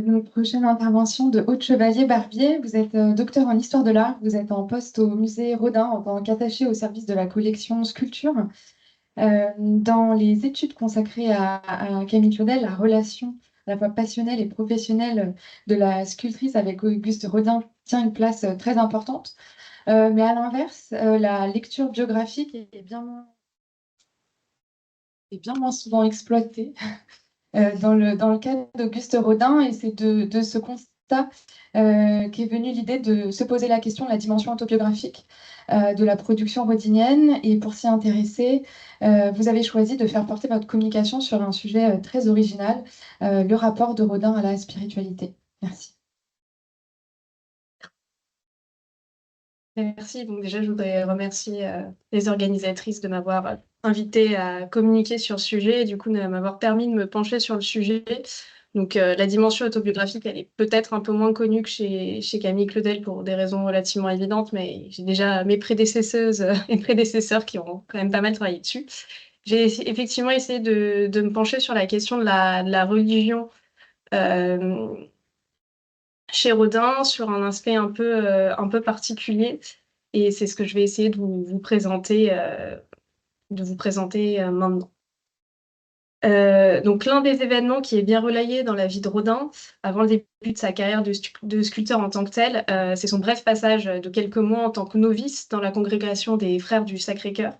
Donc, prochaine intervention de Aude Chevalier-Barbier. Vous êtes docteur en histoire de l'art. Vous êtes en poste au musée Rodin en tant qu'attaché au service de la collection sculpture. Dans les études consacrées à Camille Claudel, la relation à la fois passionnelle et professionnelle de la sculptrice avec Auguste Rodin tient une place très importante. Mais à l'inverse, la lecture biographique est bien moins souvent exploitée. Dans le cas d'Auguste Rodin, et c'est de ce constat qu'est venue l'idée de se poser la question de la dimension autobiographique de la production rodinienne. Et pour s'y intéresser, vous avez choisi de faire porter votre communication sur un sujet très original, le rapport de Rodin à la spiritualité. Merci. Merci. Donc déjà, je voudrais remercier les organisatrices de m'avoir invité à communiquer sur ce sujet et du coup de m'avoir permis de me pencher sur le sujet. Donc la dimension autobiographique, elle est peut-être un peu moins connue que chez Camille Claudel pour des raisons relativement évidentes, mais j'ai déjà mes prédécesseuses et prédécesseurs qui ont quand même pas mal travaillé dessus. J'ai effectivement essayé de me pencher sur la question de la religion euh, chez Rodin sur un aspect un peu particulier. Et c'est ce que je vais essayer de vous présenter maintenant. Donc l'un des événements qui est bien relayé dans la vie de Rodin, avant le début de sa carrière de sculpteur en tant que tel, c'est son bref passage de quelques mois en tant que novice dans la congrégation des Frères du Sacré-Cœur.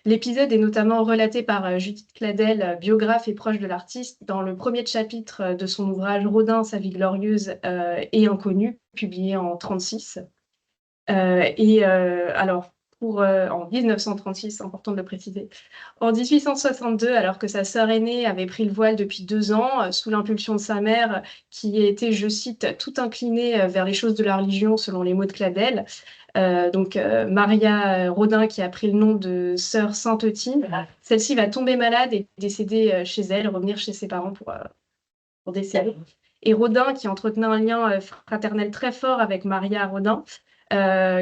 L'épisode est notamment relaté par Judith Cladel, biographe et proche de l'artiste, dans le premier chapitre de son ouvrage Rodin, sa vie glorieuse et inconnue, publié en 1936. Alors, en 1936, important de le préciser, en 1862, alors que sa sœur aînée avait pris le voile depuis 2 ans, sous l'impulsion de sa mère, qui était, je cite, tout inclinée vers les choses de la religion, selon les mots de Cladel, Maria Rodin, qui a pris le nom de sœur Sainte-Eutyne, celle-ci va tomber malade et décéder chez elle, revenir chez ses parents pour décéder. Et Rodin, qui entretenait un lien fraternel très fort avec Maria Rodin,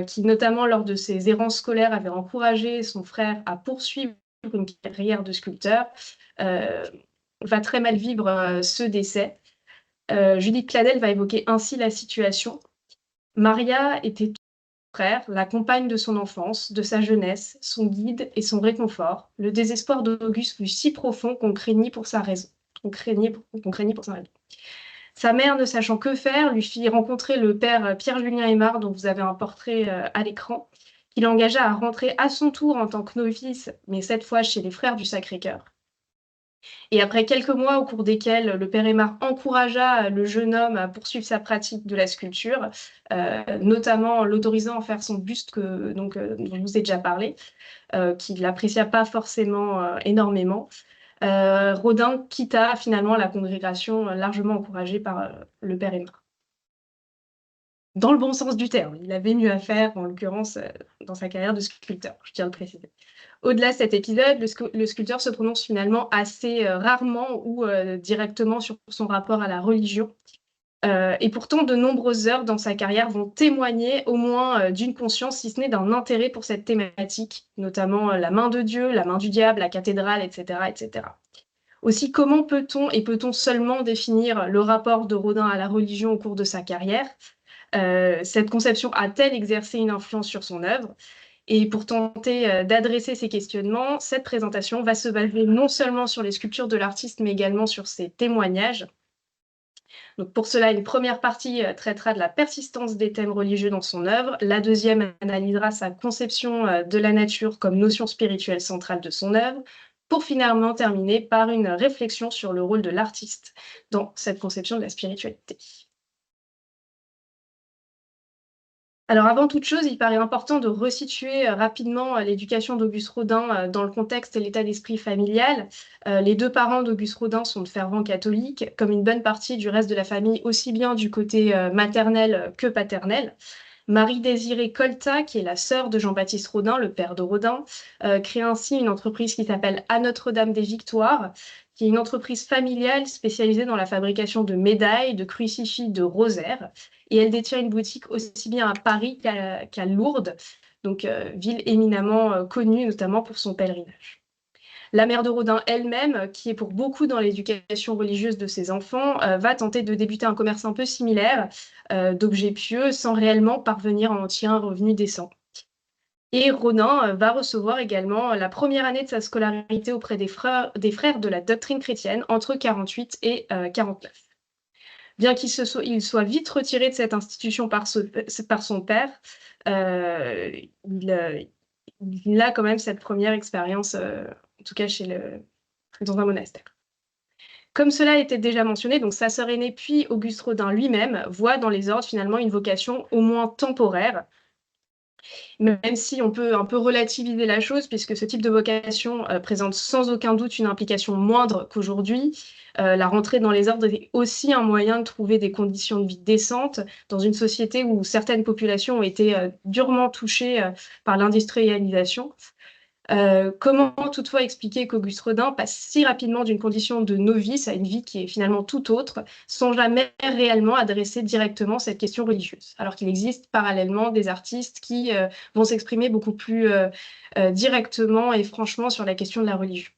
qui notamment lors de ses errances scolaires avait encouragé son frère à poursuivre une carrière de sculpteur, va très mal vivre ce décès. Judith Cladel va évoquer ainsi la situation. Maria était frère, la compagne de son enfance, de sa jeunesse, son guide et son réconfort. Le désespoir d'Auguste fut si profond qu'on craignit pour sa raison. Qu'on craignit pour sa raison. Sa mère, ne sachant que faire, lui fit rencontrer le père Pierre-Julien Aymar, dont vous avez un portrait à l'écran, qui l'engagea à rentrer à son tour en tant que novice, mais cette fois chez les Frères du Sacré-Cœur. Et après quelques mois au cours desquels le père Aymar encouragea le jeune homme à poursuivre sa pratique de la sculpture, notamment en l'autorisant à faire son buste dont je vous ai déjà parlé, qu'il n'apprécia pas forcément énormément, Rodin quitta finalement la congrégation largement encouragée par le père Aymar. Dans le bon sens du terme, il avait mieux à faire, en l'occurrence, dans sa carrière de sculpteur, je tiens à le préciser. Au-delà de cet épisode, le sculpteur se prononce finalement assez rarement ou directement sur son rapport à la religion. Et pourtant, de nombreuses heures dans sa carrière vont témoigner au moins d'une conscience, si ce n'est d'un intérêt pour cette thématique, notamment la main de Dieu, la main du diable, la cathédrale, etc., etc. Aussi, comment peut-on seulement définir le rapport de Rodin à la religion au cours de sa carrière? Cette conception a-t-elle exercé une influence sur son œuvre? Et pour tenter d'adresser ces questionnements, cette présentation va se baser non seulement sur les sculptures de l'artiste, mais également sur ses témoignages. Donc pour cela, une première partie traitera de la persistance des thèmes religieux dans son œuvre. La deuxième analysera sa conception de la nature comme notion spirituelle centrale de son œuvre, pour finalement terminer par une réflexion sur le rôle de l'artiste dans cette conception de la spiritualité. Alors avant toute chose, il paraît important de resituer rapidement l'éducation d'Auguste Rodin dans le contexte et l'état d'esprit familial. Les deux parents d'Auguste Rodin sont de fervents catholiques, comme une bonne partie du reste de la famille, aussi bien du côté maternel que paternel. Marie-Désirée Colta, qui est la sœur de Jean-Baptiste Rodin, le père de Rodin, crée ainsi une entreprise qui s'appelle À Notre-Dame des Victoires, qui est une entreprise familiale spécialisée dans la fabrication de médailles, de crucifix, de rosaires. Et elle détient une boutique aussi bien à Paris qu'à Lourdes, donc ville éminemment connue notamment pour son pèlerinage. La mère de Rodin elle-même, qui est pour beaucoup dans l'éducation religieuse de ses enfants, va tenter de débuter un commerce un peu similaire d'objets pieux sans réellement parvenir à en tirer un revenu décent. Et Rodin va recevoir également la première année de sa scolarité auprès des frères de la doctrine chrétienne entre 48 et 49. Bien qu'il soit vite retiré de cette institution par son père, euh, il a quand même cette première expérience, en tout cas dans un monastère. Comme cela était déjà mentionné, donc sa sœur aînée puis Auguste Rodin lui-même voit dans les ordres finalement une vocation au moins temporaire, même si on peut un peu relativiser la chose, puisque ce type de vocation présente sans aucun doute une implication moindre qu'aujourd'hui. La rentrée dans les ordres est aussi un moyen de trouver des conditions de vie décentes dans une société où certaines populations ont été durement touchées par l'industrialisation. Comment toutefois expliquer qu'Auguste Rodin passe si rapidement d'une condition de novice à une vie qui est finalement tout autre, sans jamais réellement adresser directement cette question religieuse, alors qu'il existe parallèlement des artistes qui vont s'exprimer beaucoup plus directement et franchement sur la question de la religion.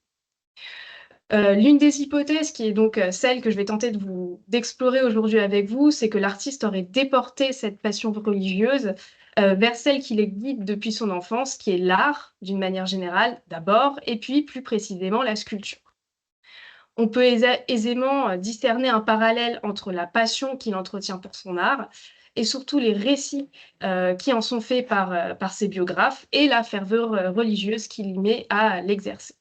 L'une des hypothèses, qui est donc celle que je vais tenter d'explorer aujourd'hui avec vous, c'est que l'artiste aurait déporté cette passion religieuse vers celle qui les guide depuis son enfance, qui est l'art, d'une manière générale, d'abord, et puis plus précisément la sculpture. On peut aisément discerner un parallèle entre la passion qu'il entretient pour son art et surtout les récits qui en sont faits par ses biographes et la ferveur religieuse qu'il y met à l'exercer.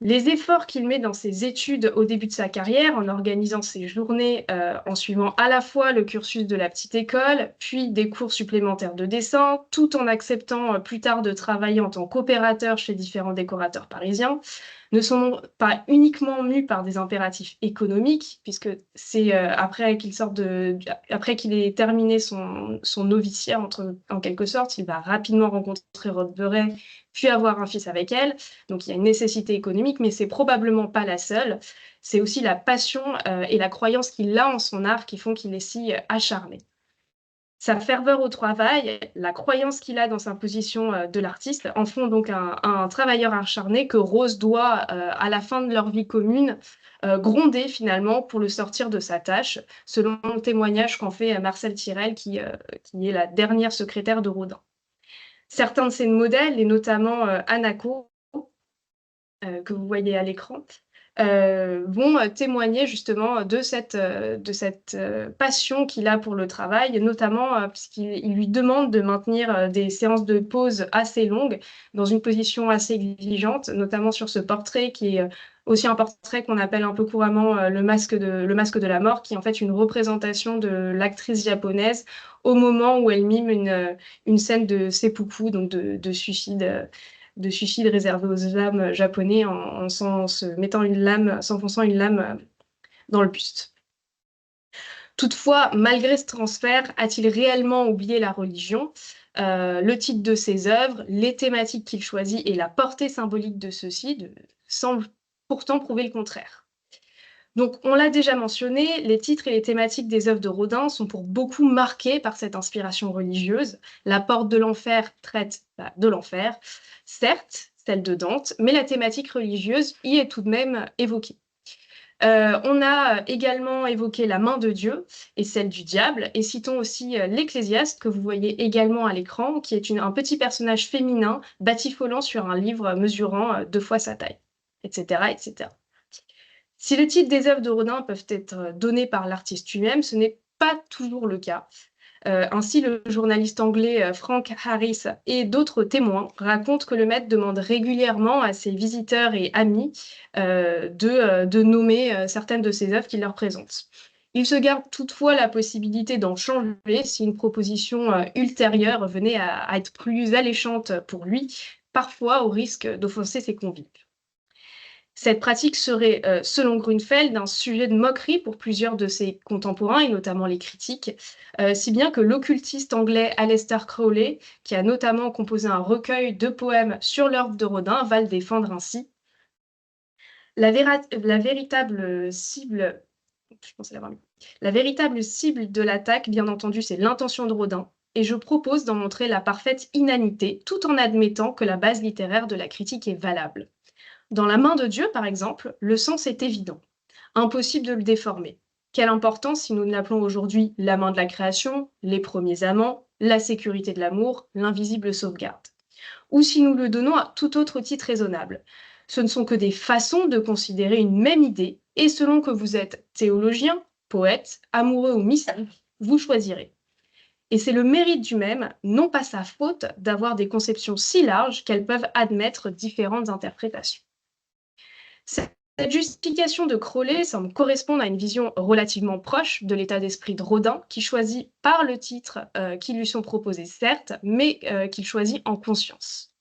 Les efforts qu'il met dans ses études au début de sa carrière, en organisant ses journées, en suivant à la fois le cursus de la petite école, puis des cours supplémentaires de dessin, tout en acceptant plus tard de travailler en tant qu'opérateur chez différents décorateurs parisiens, ne sont pas uniquement mus par des impératifs économiques, puisque c'est après qu'il ait terminé son noviciat, en quelque sorte, il va rapidement rencontrer Rode Beuret, puis avoir un fils avec elle. Donc il y a une nécessité économique, mais c'est probablement pas la seule. C'est aussi la passion et la croyance qu'il a en son art qui font qu'il est si acharné. Sa ferveur au travail, la croyance qu'il a dans sa position de l'artiste en font donc un travailleur acharné que Rose doit, à la fin de leur vie commune, gronder finalement pour le sortir de sa tâche, selon le témoignage qu'en fait Marcel Tirel, qui est la dernière secrétaire de Rodin. Certains de ses modèles, et notamment Anako, que vous voyez à l'écran, vont témoigner justement de cette passion qu'il a pour le travail, notamment puisqu'il lui demande de maintenir des séances de pause assez longues, dans une position assez exigeante, notamment sur ce portrait qui est aussi un portrait qu'on appelle un peu couramment le masque de la mort, qui est en fait une représentation de l'actrice japonaise au moment où elle mime une scène de seppuku, donc de suicide réservé aux âmes japonais en s'enfonçant une lame dans le buste. Toutefois, malgré ce transfert, a-t-il réellement oublié la religion ? Le titre de ses œuvres, les thématiques qu'il choisit et la portée symbolique de ceux-ci semblent pourtant prouver le contraire. Donc, on l'a déjà mentionné, les titres et les thématiques des œuvres de Rodin sont pour beaucoup marqués par cette inspiration religieuse. La porte de l'enfer traite de l'enfer, certes, celle de Dante, mais la thématique religieuse y est tout de même évoquée. On a également évoqué la main de Dieu et celle du diable, et citons aussi l'Ecclésiaste, que vous voyez également à l'écran, qui est un petit personnage féminin batifolant sur un livre mesurant 2 fois sa taille, etc., etc. Si le titre des œuvres de Rodin peuvent être donnés par l'artiste lui-même, ce n'est pas toujours le cas. Ainsi, le journaliste anglais Frank Harris et d'autres témoins racontent que le maître demande régulièrement à ses visiteurs et amis de nommer certaines de ses œuvres qu'il leur présente. Il se garde toutefois la possibilité d'en changer si une proposition ultérieure venait à être plus alléchante pour lui, parfois au risque d'offenser ses convives. Cette pratique serait, selon Grunfeld, un sujet de moquerie pour plusieurs de ses contemporains, et notamment les critiques, si bien que l'occultiste anglais Aleister Crowley, qui a notamment composé un recueil de poèmes sur l'œuvre de Rodin, va le défendre ainsi. La véritable cible de l'attaque, bien entendu, c'est l'intention de Rodin, et je propose d'en montrer la parfaite inanité, tout en admettant que la base littéraire de la critique est valable. Dans la main de Dieu, par exemple, le sens est évident. Impossible de le déformer. Quelle importance si nous l'appelons aujourd'hui la main de la création, les premiers amants, la sécurité de l'amour, l'invisible sauvegarde. Ou si nous le donnons à tout autre titre raisonnable. Ce ne sont que des façons de considérer une même idée, et selon que vous êtes théologien, poète, amoureux ou mystique, vous choisirez. Et c'est le mérite du même, non pas sa faute, d'avoir des conceptions si larges qu'elles peuvent admettre différentes interprétations. Cette justification de Crowley semble correspondre à une vision relativement proche de l'état d'esprit de Rodin, qui choisit par le titre qui lui sont proposés, certes, mais qu'il choisit en conscience.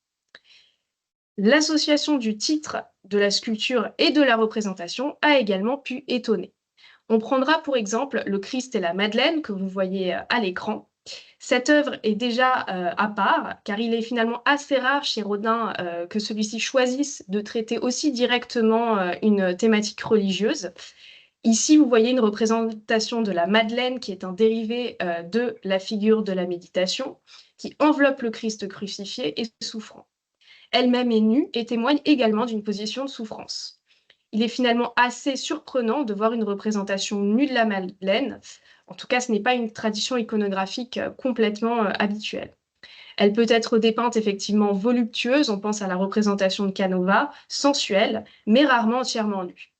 L'association du titre, de la sculpture et de la représentation a également pu étonner. On prendra pour exemple le Christ et la Madeleine que vous voyez à l'écran. Cette œuvre est déjà à part, car il est finalement assez rare chez Rodin que celui-ci choisisse de traiter aussi directement une thématique religieuse. Ici, vous voyez une représentation de la Madeleine qui est un dérivé de la figure de la méditation, qui enveloppe le Christ crucifié et souffrant. Elle-même est nue et témoigne également d'une position de souffrance. Il est finalement assez surprenant de voir une représentation nue de la Madeleine. En tout cas, ce n'est pas une tradition iconographique complètement habituelle. Elle peut être dépeinte effectivement voluptueuse, on pense à la représentation de Canova, sensuelle, mais rarement entièrement nue.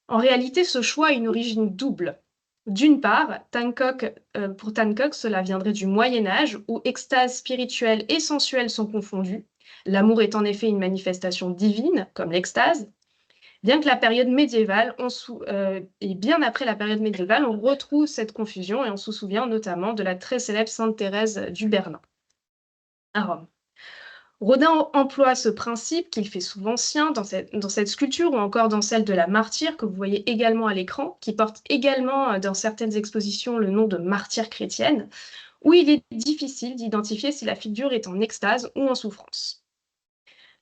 En réalité, ce choix a une origine double. D'une part, pour Thancock, cela viendrait du Moyen Âge, où extase spirituelle et sensuelle sont confondues. L'amour est en effet une manifestation divine, comme l'extase, bien que la période médiévale, et bien après la période médiévale, on retrouve cette confusion et on se souvient notamment de la très célèbre Sainte Thérèse du Bernin, à Rome. Rodin emploie ce principe qu'il fait souvent sien dans cette sculpture ou encore dans celle de la martyre que vous voyez également à l'écran, qui porte également dans certaines expositions le nom de martyre chrétienne, où il est difficile d'identifier si la figure est en extase ou en souffrance.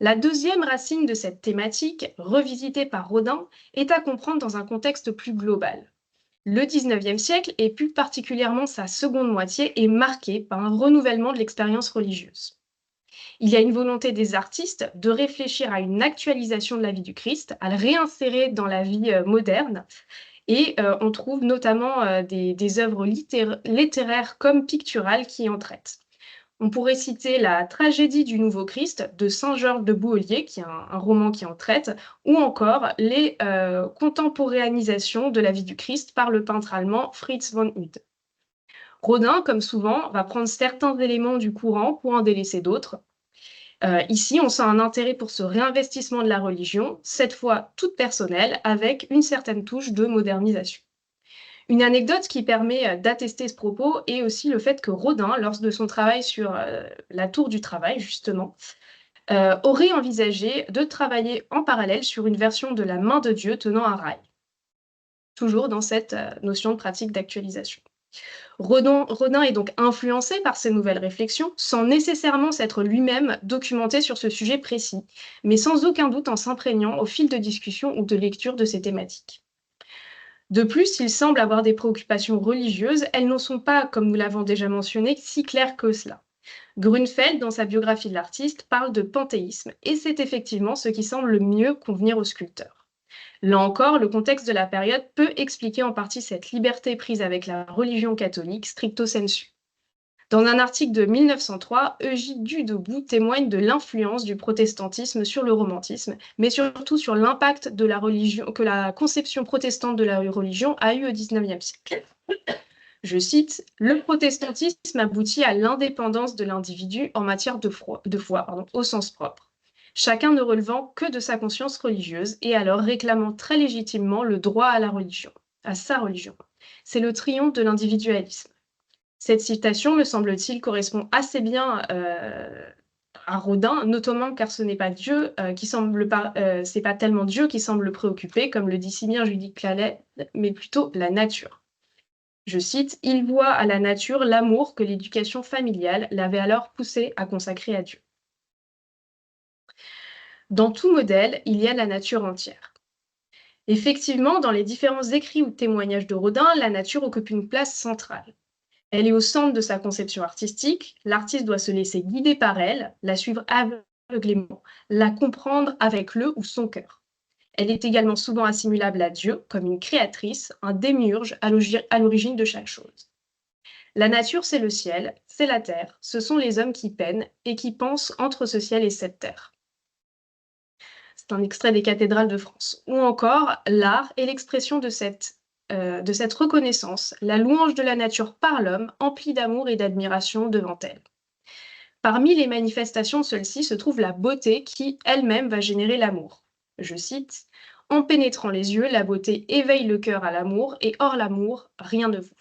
La deuxième racine de cette thématique, revisitée par Rodin, est à comprendre dans un contexte plus global. Le XIXe siècle, et plus particulièrement sa seconde moitié, est marqué par un renouvellement de l'expérience religieuse. Il y a une volonté des artistes de réfléchir à une actualisation de la vie du Christ, à le réinsérer dans la vie moderne, et on trouve notamment des œuvres littéraires comme picturales qui en traitent. On pourrait citer la tragédie du Nouveau Christ de Saint-Georges de Bouholier, qui est un roman qui en traite, ou encore les contemporanéisations de la vie du Christ par le peintre allemand Fritz von Hude. Rodin, comme souvent, va prendre certains éléments du courant pour en délaisser d'autres. Ici, on sent un intérêt pour ce réinvestissement de la religion, cette fois toute personnelle, avec une certaine touche de modernisation. Une anecdote qui permet d'attester ce propos est aussi le fait que Rodin, lors de son travail sur la tour du travail, justement, aurait envisagé de travailler en parallèle sur une version de la main de Dieu tenant un rail. Toujours dans cette notion de pratique d'actualisation. Rodin est donc influencé par ces nouvelles réflexions, sans nécessairement s'être lui-même documenté sur ce sujet précis, mais sans aucun doute en s'imprégnant au fil de discussions ou de lecture de ces thématiques. De plus, il semble avoir des préoccupations religieuses, elles ne sont pas, comme nous l'avons déjà mentionné, si claires que cela. Grunfeld, dans sa biographie de l'artiste, parle de panthéisme, et c'est effectivement ce qui semble le mieux convenir au sculpteur. Là encore, le contexte de la période peut expliquer en partie cette liberté prise avec la religion catholique stricto sensu. Dans un article de 1903, Eugène Dudebout témoigne de l'influence du protestantisme sur le romantisme, mais surtout sur l'impact de la religion que la conception protestante de la religion a eu au XIXe siècle. Je cite, « Le protestantisme aboutit à l'indépendance de l'individu en matière de foi, au sens propre, chacun ne relevant que de sa conscience religieuse et alors réclamant très légitimement le droit à la religion, à sa religion. C'est le triomphe de l'individualisme. » Cette citation, me semble-t-il, correspond assez bien à Rodin, notamment car ce n'est pas Dieu c'est pas tellement Dieu qui semble le préoccuper, comme le dit si bien Judith Clalet, mais plutôt la nature. Je cite, « Il voit à la nature l'amour que l'éducation familiale l'avait alors poussé à consacrer à Dieu. » Dans tout modèle, il y a la nature entière. Effectivement, dans les différents écrits ou témoignages de Rodin, la nature occupe une place centrale. Elle est au centre de sa conception artistique, l'artiste doit se laisser guider par elle, la suivre aveuglément, la comprendre avec le ou son cœur. Elle est également souvent assimilable à Dieu, comme une créatrice, un démiurge à l'origine de chaque chose. La nature, c'est le ciel, c'est la terre, ce sont les hommes qui peinent et qui pensent entre ce ciel et cette terre. C'est un extrait des cathédrales de France. Ou encore, l'art est l'expression de cette reconnaissance, la louange de la nature par l'homme, empli d'amour et d'admiration devant elle. Parmi les manifestations de celle-ci se trouve la beauté qui, elle-même, va générer l'amour. Je cite, « En pénétrant les yeux, la beauté éveille le cœur à l'amour, et hors l'amour, rien ne vous. »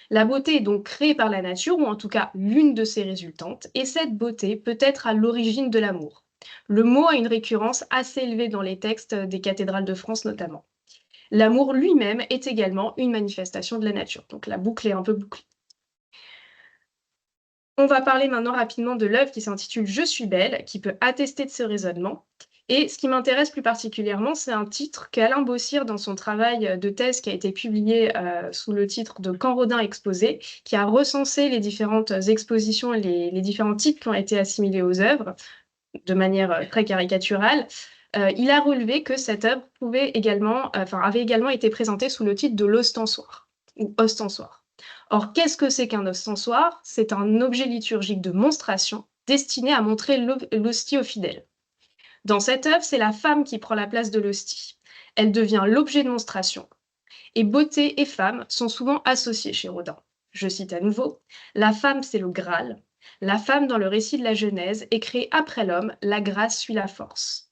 La beauté est donc créée par la nature, ou en tout cas l'une de ses résultantes, et cette beauté peut être à l'origine de l'amour. Le mot a une récurrence assez élevée dans les textes des cathédrales de France notamment. L'amour lui-même est également une manifestation de la nature, donc la boucle est un peu bouclée. On va parler maintenant rapidement de l'œuvre qui s'intitule « Je suis belle », qui peut attester de ce raisonnement. Et ce qui m'intéresse plus particulièrement, c'est un titre qu'Alain Bossire, dans son travail de thèse qui a été publié sous le titre de « Quand Rodin exposait », qui a recensé les différentes expositions et les différents titres qui ont été assimilés aux œuvres, de manière très caricaturale. Il a relevé que cette œuvre avait également été présentée sous le titre de l'ostensoir, ou ostensoir. Or, qu'est-ce que c'est qu'un ostensoir? C'est un objet liturgique de monstration destiné à montrer l'hostie aux fidèles. Dans cette œuvre, c'est la femme qui prend la place de l'hostie. Elle devient l'objet de monstration. Et beauté et femme sont souvent associées chez Rodin. Je cite à nouveau, « La femme, c'est le Graal. La femme, dans le récit de la Genèse, est créée après l'homme, la grâce suit la force. »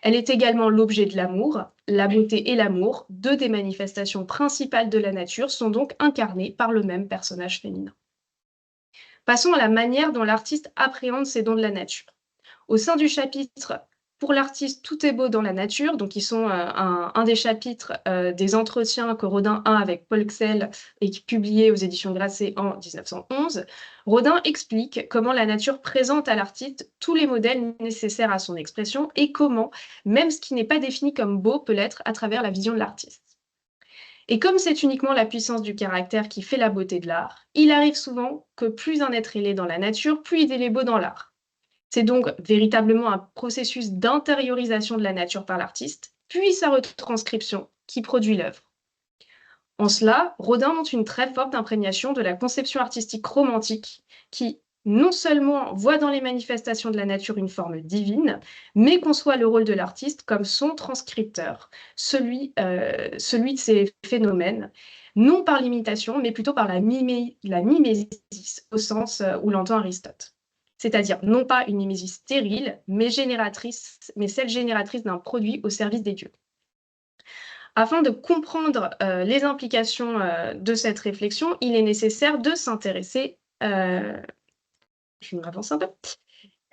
Elle est également l'objet de l'amour. La beauté et l'amour, deux des manifestations principales de la nature, sont donc incarnées par le même personnage féminin. Passons à la manière dont l'artiste appréhende ces dons de la nature. Au sein du chapitre « Pour l'artiste, tout est beau dans la nature », donc qui sont un des chapitres des entretiens que Rodin a avec Paul Xell et qui publié aux éditions Grasset en 1911, Rodin explique comment la nature présente à l'artiste tous les modèles nécessaires à son expression et comment, même ce qui n'est pas défini comme beau peut l'être à travers la vision de l'artiste. Et comme c'est uniquement la puissance du caractère qui fait la beauté de l'art, il arrive souvent que plus un être il est dans la nature, plus il est beau dans l'art. C'est donc véritablement un processus d'intériorisation de la nature par l'artiste, puis sa retranscription qui produit l'œuvre. En cela, Rodin montre une très forte imprégnation de la conception artistique romantique qui, non seulement voit dans les manifestations de la nature une forme divine, mais conçoit le rôle de l'artiste comme son transcripteur, celui de ces phénomènes, non par l'imitation, mais plutôt par la mimésis, au sens où l'entend Aristote. C'est-à-dire non pas une mimésis stérile, mais celle génératrice d'un produit au service des dieux. Afin de comprendre les implications de cette réflexion, il est nécessaire de s'intéresser, je m'avance un peu,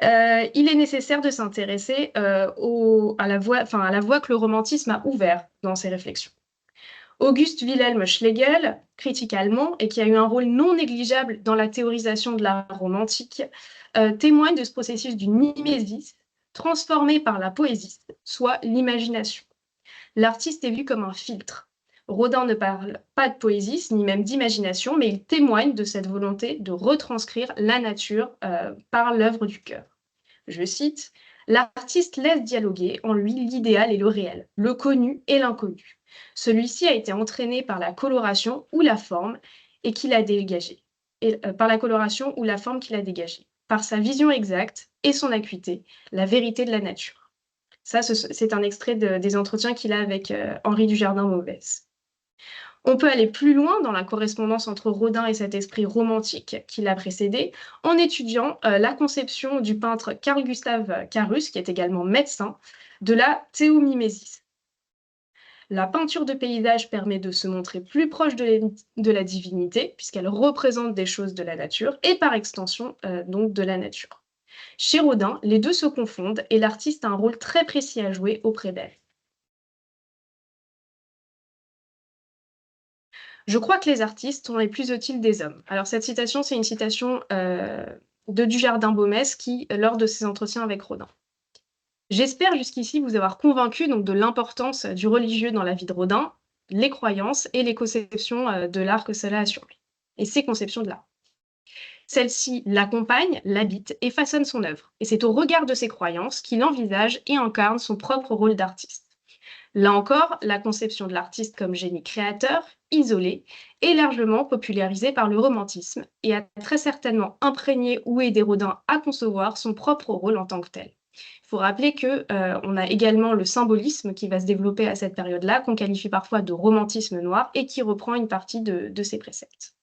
il est nécessaire de s'intéresser à la voie que le romantisme a ouverte dans ses réflexions. Auguste Wilhelm Schlegel, critique allemand, et qui a eu un rôle non négligeable dans la théorisation de l'art romantique, témoigne de ce processus d'une mimésis transformée par la poésie, soit l'imagination. L'artiste est vu comme un filtre. Rodin ne parle pas de poésie, ni même d'imagination, mais il témoigne de cette volonté de retranscrire la nature par l'œuvre du cœur. Je cite, « L'artiste laisse dialoguer en lui l'idéal et le réel, le connu et l'inconnu. Celui-ci a été entraîné par la coloration ou la forme et qu'il a dégagée, par la coloration ou la forme qu'il a dégagée, par sa vision exacte et son acuité, la vérité de la nature. » Ça, c'est un extrait des entretiens qu'il a avec Henri Dujardin-Mauvaise. On peut aller plus loin dans la correspondance entre Rodin et cet esprit romantique qui l'a précédé, en étudiant la conception du peintre Carl Gustav Carus, qui est également médecin, de la théomimésis. La peinture de paysage permet de se montrer plus proche de la divinité, puisqu'elle représente des choses de la nature, et par extension, donc de la nature. Chez Rodin, les deux se confondent et l'artiste a un rôle très précis à jouer auprès d'elle. Je crois que les artistes sont les plus utiles des hommes. Alors cette citation, c'est une citation de Dujardin-Baumez qui, lors de ses entretiens avec Rodin. J'espère jusqu'ici vous avoir convaincu donc, de l'importance du religieux dans la vie de Rodin, les croyances et les conceptions de l'art que cela a sur lui, et ses conceptions de l'art. Celle-ci l'accompagne, l'habite et façonne son œuvre. Et c'est au regard de ses croyances qu'il envisage et incarne son propre rôle d'artiste. Là encore, la conception de l'artiste comme génie créateur, isolé, est largement popularisée par le romantisme et a très certainement imprégné ou aidé Rodin à concevoir son propre rôle en tant que tel. Il faut rappeler qu'on a également le symbolisme qui va se développer à cette période-là, qu'on qualifie parfois de romantisme noir et qui reprend une partie de ses préceptes.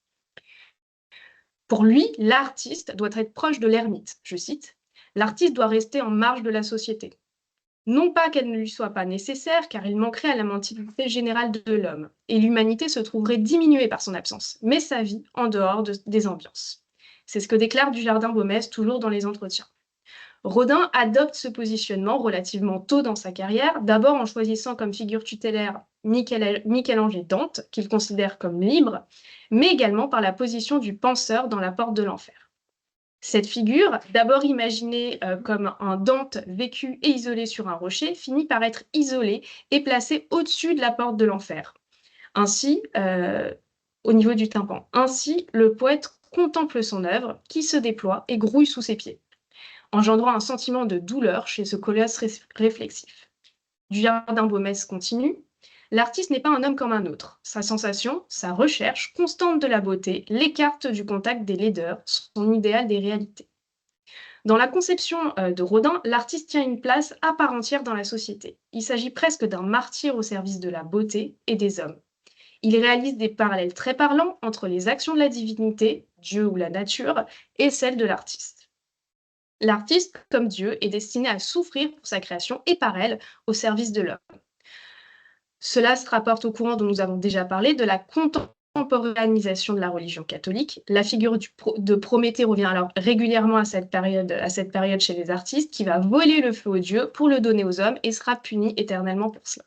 Pour lui, l'artiste doit être proche de l'ermite. Je cite, « L'artiste doit rester en marge de la société. Non pas qu'elle ne lui soit pas nécessaire, car il manquerait à la mentalité générale de l'homme, et l'humanité se trouverait diminuée par son absence, mais sa vie en dehors des ambiances. » C'est ce que déclare Dujardin-Baumez toujours dans les entretiens. Rodin adopte ce positionnement relativement tôt dans sa carrière, d'abord en choisissant comme figure tutélaire Michel-Ange et Dante, qu'il considère comme libre, mais également par la position du penseur dans la porte de l'enfer. Cette figure, d'abord imaginée comme un Dante vécu et isolé sur un rocher, finit par être isolée et placée au-dessus de la porte de l'enfer, ainsi au niveau du tympan. Ainsi, le poète contemple son œuvre qui se déploie et grouille sous ses pieds, engendrant un sentiment de douleur chez ce colosse réflexif. Dujardin-Baumez continue. L'artiste n'est pas un homme comme un autre. Sa sensation, sa recherche constante de la beauté l'écarte du contact des laideurs, son idéal des réalités. Dans la conception de Rodin, l'artiste tient une place à part entière dans la société. Il s'agit presque d'un martyr au service de la beauté et des hommes. Il réalise des parallèles très parlants entre les actions de la divinité, Dieu ou la nature, et celles de l'artiste. L'artiste, comme Dieu, est destiné à souffrir pour sa création et par elle, au service de l'homme. Cela se rapporte au courant dont nous avons déjà parlé, de la contemporanisation de la religion catholique. La figure de Prométhée revient alors régulièrement à cette période chez les artistes, qui va voler le feu aux dieux pour le donner aux hommes et sera puni éternellement pour cela.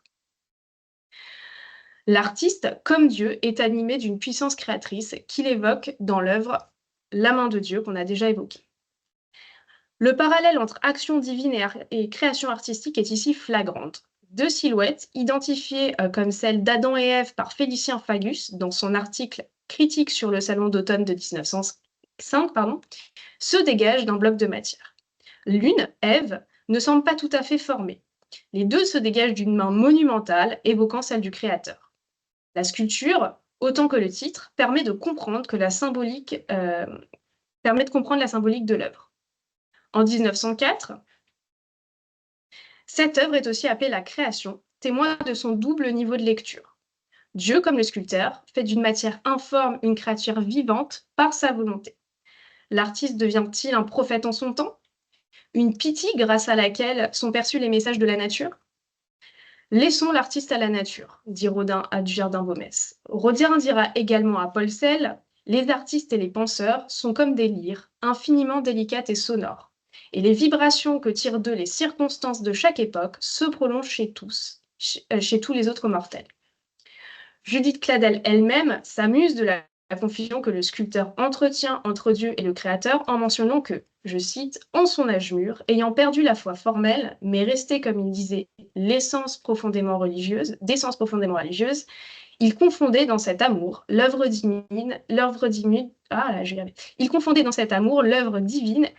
L'artiste, comme Dieu, est animé d'une puissance créatrice qu'il évoque dans l'œuvre La main de Dieu qu'on a déjà évoquée. Le parallèle entre action divine et création artistique est ici flagrante. Deux silhouettes, identifiées comme celles d'Adam et Ève par Félicien Fagus dans son article Critique sur le salon d'automne de 1905, se dégagent d'un bloc de matière. L'une, Ève, ne semble pas tout à fait formée. Les deux se dégagent d'une main monumentale, évoquant celle du créateur. La sculpture, autant que le titre, permet de comprendre la symbolique de l'œuvre. En 1904, cette œuvre est aussi appelée la création, témoin de son double niveau de lecture. Dieu, comme le sculpteur, fait d'une matière informe une créature vivante par sa volonté. L'artiste devient-il un prophète en son temps? Une pythie grâce à laquelle sont perçus les messages de la nature? Laissons l'artiste à la nature, dit Rodin à Dujardin-Baumez. Rodin dira également à Paul Sell, les artistes et les penseurs sont comme des lyres, infiniment délicates et sonores. Et les vibrations que tirent d'eux les circonstances de chaque époque se prolongent chez tous les autres mortels. Judith Cladel elle-même s'amuse de la confusion que le sculpteur entretient entre Dieu et le Créateur en mentionnant que, je cite, « en son âge mûr, ayant perdu la foi formelle, mais resté, comme il disait, d'essence profondément religieuse, il confondait dans cet amour l'œuvre divine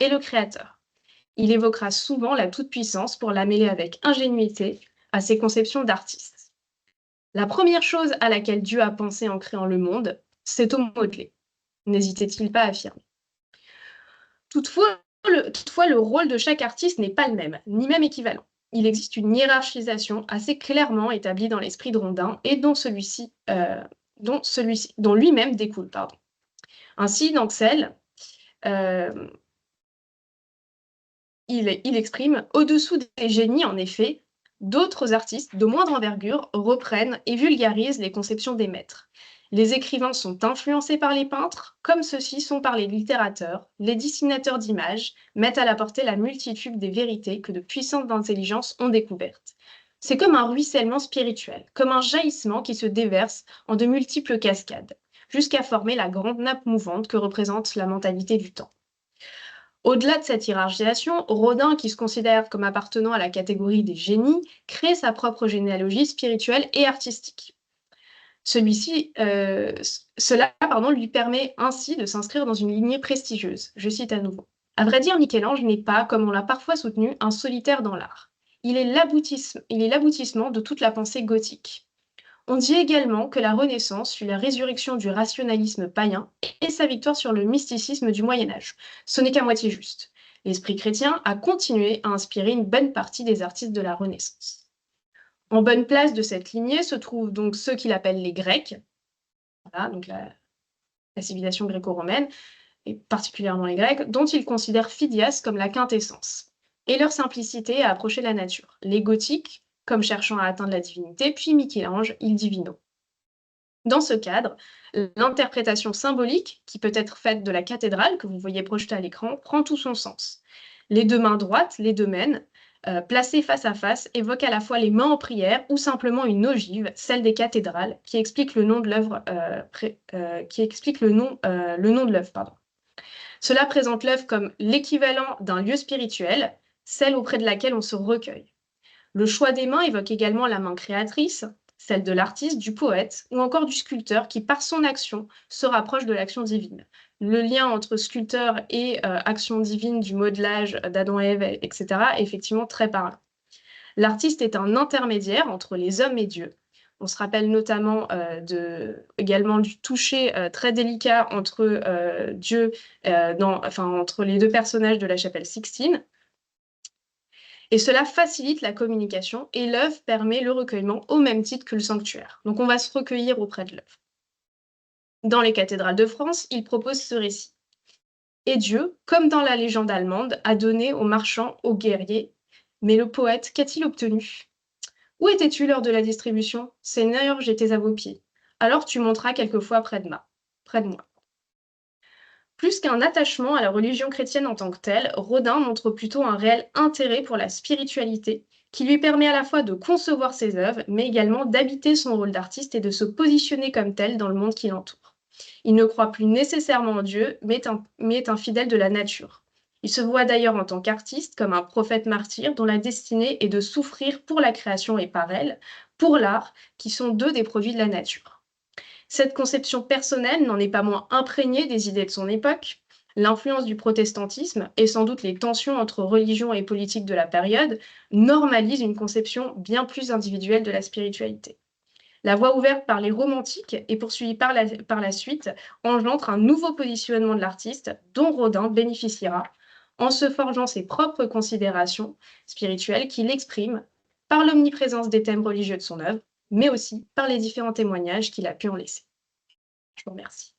et le Créateur. Il évoquera souvent la toute-puissance pour la mêler avec ingénuité à ses conceptions d'artiste. La première chose à laquelle Dieu a pensé en créant le monde, c'est au modelé. N'hésitait-il pas à affirmer. Toutefois, le rôle de chaque artiste n'est pas le même, ni même équivalent. Il existe une hiérarchisation assez clairement établie dans l'esprit de Rodin et dont lui-même découle. Ainsi, dans Xel, il exprime « Au-dessous des génies, en effet, d'autres artistes de moindre envergure reprennent et vulgarisent les conceptions des maîtres. Les écrivains sont influencés par les peintres, comme ceux-ci sont par les littérateurs, les dessinateurs d'images mettent à la portée la multitude des vérités que de puissantes intelligences ont découvertes. C'est comme un ruissellement spirituel, comme un jaillissement qui se déverse en de multiples cascades, jusqu'à former la grande nappe mouvante que représente la mentalité du temps. » Au-delà de cette hiérarchisation, Rodin, qui se considère comme appartenant à la catégorie des génies, crée sa propre généalogie spirituelle et artistique. Cela lui permet ainsi de s'inscrire dans une lignée prestigieuse. Je cite à nouveau. À vrai dire, Michel-Ange n'est pas, comme on l'a parfois soutenu, un solitaire dans l'art. Il est l'aboutissement de toute la pensée gothique. On dit également que la Renaissance fut la résurrection du rationalisme païen et sa victoire sur le mysticisme du Moyen Âge. Ce n'est qu'à moitié juste. L'esprit chrétien a continué à inspirer une bonne partie des artistes de la Renaissance. En bonne place de cette lignée se trouvent donc ceux qu'il appelle les Grecs, voilà, donc la civilisation gréco-romaine, et particulièrement les Grecs, dont il considère Phidias comme la quintessence, et leur simplicité à approcher la nature. Les Gothiques, comme cherchant à atteindre la divinité, puis Michel-Ange, il divino. Dans ce cadre, l'interprétation symbolique, qui peut être faite de la cathédrale que vous voyez projetée à l'écran, prend tout son sens. Les deux mains droites, les deux mènes, placées face à face, évoquent à la fois les mains en prière ou simplement une ogive, celle des cathédrales, qui explique le nom de l'œuvre, pardon. Cela présente l'œuvre comme l'équivalent d'un lieu spirituel, celle auprès de laquelle on se recueille. Le choix des mains évoque également la main créatrice, celle de l'artiste, du poète ou encore du sculpteur qui, par son action, se rapproche de l'action divine. Le lien entre sculpteur et action divine du modelage d'Adam et Ève, etc., est effectivement très parlant. L'artiste est un intermédiaire entre les hommes et Dieu. On se rappelle notamment également du toucher très délicat entre Dieu, entre les deux personnages de la chapelle Sixtine. Et cela facilite la communication et l'œuvre permet le recueillement au même titre que le sanctuaire. Donc on va se recueillir auprès de l'œuvre. Dans les cathédrales de France, il propose ce récit. Et Dieu, comme dans la légende allemande, a donné aux marchands, aux guerriers. Mais le poète, qu'a-t-il obtenu? Où étais-tu lors de la distribution? Seigneur, j'étais à vos pieds. Alors tu monteras quelquefois près de moi. Plus qu'un attachement à la religion chrétienne en tant que telle, Rodin montre plutôt un réel intérêt pour la spiritualité, qui lui permet à la fois de concevoir ses œuvres, mais également d'habiter son rôle d'artiste et de se positionner comme tel dans le monde qui l'entoure. Il ne croit plus nécessairement en Dieu, mais est un fidèle de la nature. Il se voit d'ailleurs en tant qu'artiste comme un prophète martyr dont la destinée est de souffrir pour la création et par elle, pour l'art, qui sont deux des produits de la nature. Cette conception personnelle n'en est pas moins imprégnée des idées de son époque. L'influence du protestantisme et sans doute les tensions entre religion et politique de la période normalisent une conception bien plus individuelle de la spiritualité. La voie ouverte par les romantiques et poursuivie par la suite engendre un nouveau positionnement de l'artiste dont Rodin bénéficiera en se forgeant ses propres considérations spirituelles qu'il exprime par l'omniprésence des thèmes religieux de son œuvre, mais aussi par les différents témoignages qu'il a pu en laisser. Je vous remercie.